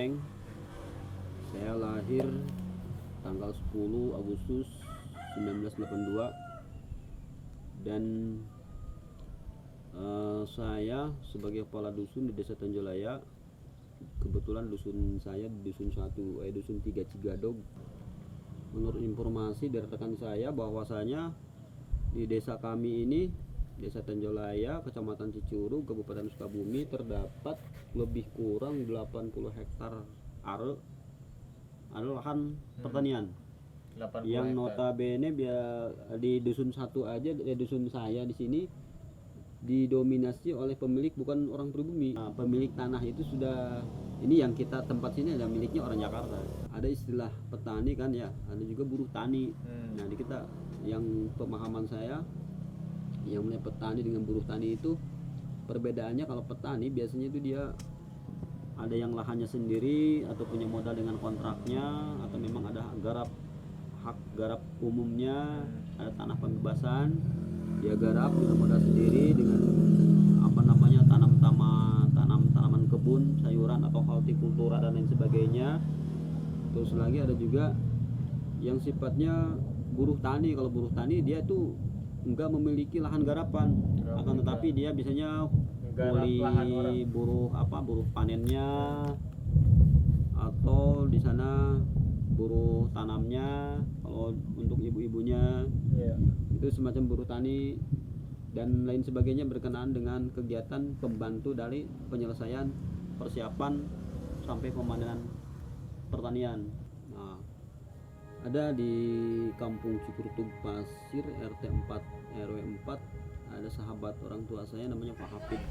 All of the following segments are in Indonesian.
Menteng. Saya lahir tanggal 10 Agustus 1982 dan saya sebagai kepala dusun di Desa Tanjolaya. Kebetulan dusun saya di dusun 3 Cigadog. Menurut informasi dari rekan saya bahwasanya di desa kami ini, Desa Tanjolaya, Kecamatan Cicurug, Kabupaten Sukabumi, terdapat lebih kurang 80 hektar are lahan pertanian. Yang notabene di dusun satu aja, dusun saya di sini didominasi oleh pemilik bukan orang pribumi. Nah, pemilik tanah itu sudah, ini yang kita tempat sini ada miliknya orang Jakarta. Ada istilah petani kan ya, ada juga buruh tani. Nah, di kita yang pemahaman saya yang mulai petani dengan buruh tani itu perbedaannya, kalau petani biasanya itu dia ada yang lahannya sendiri atau punya modal dengan kontraknya, atau memang ada hak garap umumnya, ada tanah pembebasan, dia garap dengan modal sendiri dengan tanam tanaman kebun, sayuran atau hortikultura dan lain sebagainya. Terus lagi ada juga yang sifatnya buruh tani. Kalau buruh tani dia tuh enggak memiliki lahan garapan, akan tetapi dia biasanya buruh panennya, atau di sana buruh tanamnya. Kalau untuk ibu-ibunya itu semacam buruh tani dan lain sebagainya, berkenaan dengan kegiatan pembantu dari penyelesaian persiapan sampai pemanenan pertanian. Nah, ada di Kampung Cikurtug Pasir RT 4 RW 4 ada sahabat orang tua saya namanya Pak Hafid.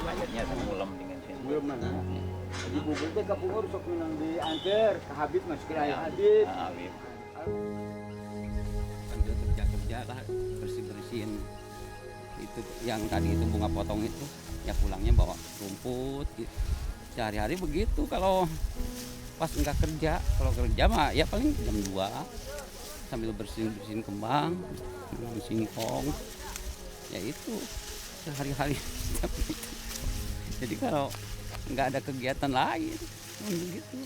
Ajarnya sebelum dengan sini. Belum mana. Di bubur teh kapungur sok minang diantar ke Habib Mas Kira Habib. Habib. Kan dia kerja lah, bersihin itu yang tadi itu bunga potong itu, ya pulangnya bawa rumput gitu. Sehari-hari begitu kalau pas enggak kerja. Kalau kerja mah ya paling jam 2 sambil bersihin kembang, singkong, ya itu sehari-hari. Jadi kalau nggak ada kegiatan lain begitu.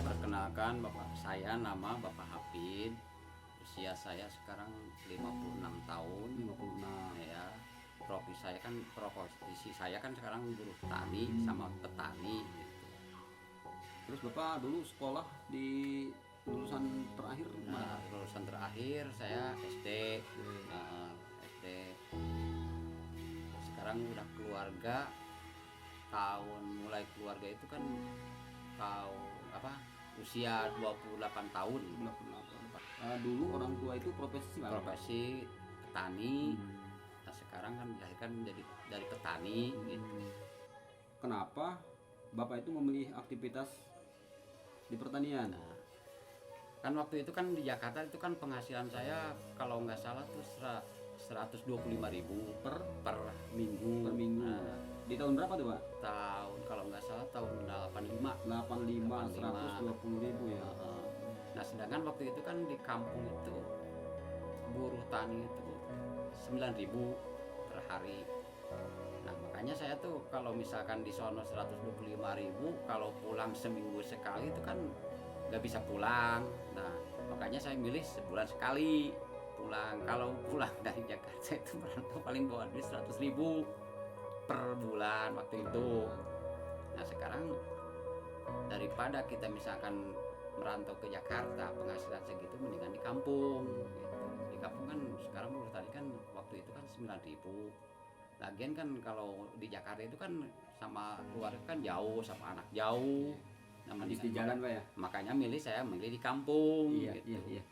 Perkenalkan, Bapak saya nama Bapak Hafid. Usia saya sekarang 56 tahun. 56 ya. Profesi saya kan sekarang buruh tani sama petani gitu. Terus Bapak dulu sekolah di lulusan terakhir mana? Lulusan terakhir saya SD. SD. Sekarang udah keluarga. Mulai keluarga itu kan usia 28 tahun. Dulu orang tua itu profesi petani. Nah, sekarang kan dilahirkan menjadi dari petani gitu. Kenapa Bapak itu memilih aktivitas di pertanian? Nah, kan waktu itu kan di Jakarta itu kan penghasilan saya kalau nggak salah tuh 125.000 per minggu. Nah, di tahun berapa tuh Pak? Kalau nggak salah tahun 85 120.000 ya. Nah, sedangkan waktu itu kan di kampung itu buruh tani itu 9.000 per hari. Nah makanya saya tuh kalau misalkan di sono 125.000, kalau pulang seminggu sekali itu kan nggak bisa pulang. Nah makanya saya milih sebulan sekali pulang. Kalau pulang dari Jakarta itu berantau paling bawa duit 100.000 per bulan waktu itu. Nah sekarang daripada kita misalkan merantau ke Jakarta penghasilan segitu, mendingan di kampung gitu. Di kampung kan sekarang buruh tani kan waktu itu kan 9.000. Lagian kan kalau di Jakarta itu kan sama keluarga kan jauh, sama anak jauh. Nah, Habis di jalan Pak ya. makanya saya milih di kampung Iya, gitu. iya.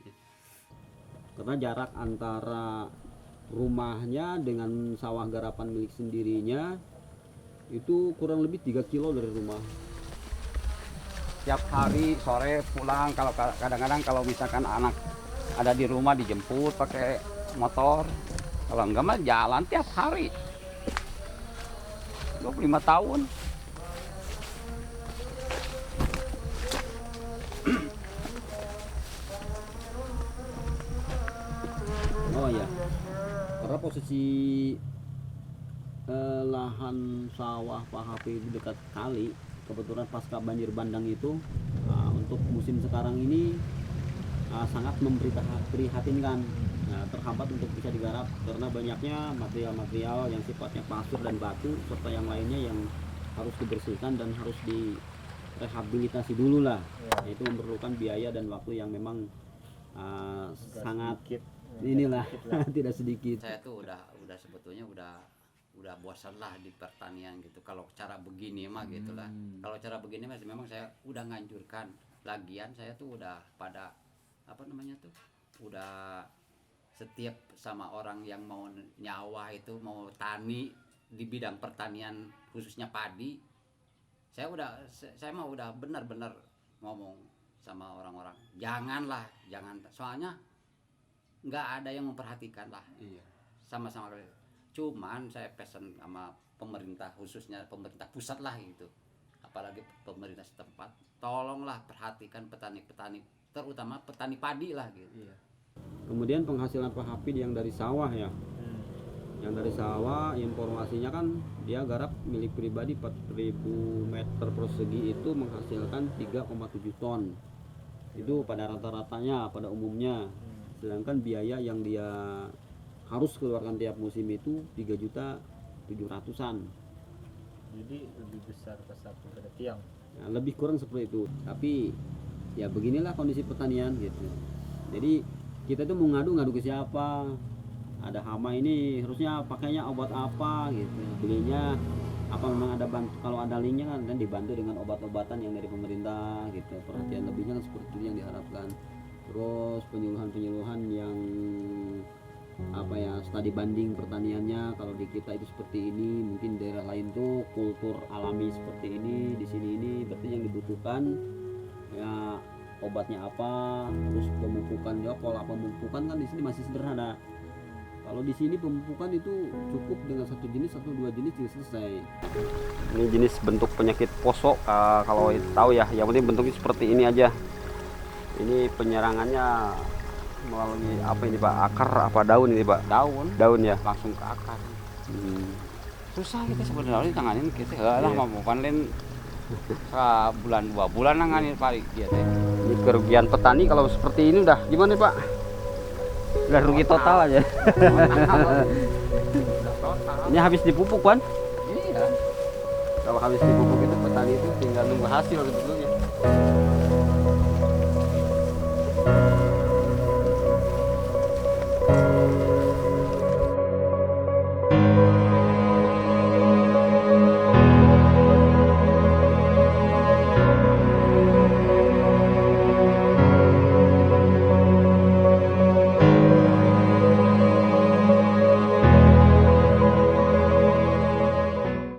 Karena jarak antara rumahnya dengan sawah garapan milik sendirinya itu kurang lebih 3 kilo dari rumah. Tiap hari sore pulang, kalau kadang-kadang kalau misalkan anak ada di rumah dijemput pakai motor, kalau enggak mah jalan tiap hari 25 tahun. Oh ya, karena posisi lahan sawah Pak HP itu dekat kali, kebetulan pasca banjir bandang itu untuk musim sekarang ini sangat memprihatinkan. Nah, terhambat untuk bisa digarap karena banyaknya material-material yang sifatnya pasir dan batu serta yang lainnya yang harus dibersihkan dan harus direhabilitasi dulu lah. Itu memerlukan biaya dan waktu yang memang sangat inilah tidak sedikit. Saya tuh udah sebetulnya udah bosan lah di pertanian gitu. Kalau cara begini mah gitulah. Kalau cara begini mah memang saya udah nganjurkan. Lagian saya tuh udah pada apa namanya tuh, udah setiap sama orang yang mau nyawa itu mau tani di bidang pertanian khususnya padi, saya mah udah benar-benar ngomong sama orang-orang, jangan, soalnya nggak ada yang memperhatikan lah. Iya. Sama-sama. Cuman saya pesan sama pemerintah, khususnya pemerintah pusat lah gitu, apalagi pemerintah setempat, tolonglah perhatikan petani-petani, terutama petani padi lah gitu. Iya. Kemudian penghasilan Pak Hafid yang dari sawah ya, yang dari sawah informasinya kan dia garap milik pribadi 4.000 meter persegi itu menghasilkan 3,7 ton. Itu pada rata-ratanya, pada umumnya. Sedangkan biaya yang dia harus keluarkan tiap musim itu 3.700.000-an. Jadi lebih besar ke sapu pada tiang. Nah, lebih kurang seperti itu. Tapi ya beginilah kondisi pertanian gitu. Jadi kita tuh mau ngadu ke siapa? Ada hama ini harusnya pakainya obat apa gitu. Belinya apa, memang ada bantu, kalau ada linknya kan dibantu dengan obat-obatan yang dari pemerintah gitu. Perhatian lebihnya kan seperti itu yang diharapkan. Terus penyuluhan yang apa ya, studi banding pertaniannya, kalau di kita itu seperti ini, mungkin daerah lain tuh kultur alami seperti ini, di sini ini berarti yang dibutuhkan ya obatnya apa, terus pemupukan juga, pola pemupukan kan di sini masih sederhana. Kalau di sini pemupukan itu cukup dengan satu jenis atau dua jenis sudah selesai. Ini jenis bentuk penyakit posok, kalau tahu ya, yang penting bentuknya seperti ini aja. Ini penyerangannya melalui apa ini Pak, akar apa daun ini Pak? Daun ya, Langsung ke akar. Susah kita sebenarnya tanganin kita lah mau bukan lain bulan 2 bulan nanganin paling dia teh. Ini kerugian petani kalau seperti ini udah gimana Pak? Udah rugi total aja. Ini habis dipupuk kan? Iya. Kalau habis dipupuk itu petani itu tinggal nunggu hasil sebetulnya.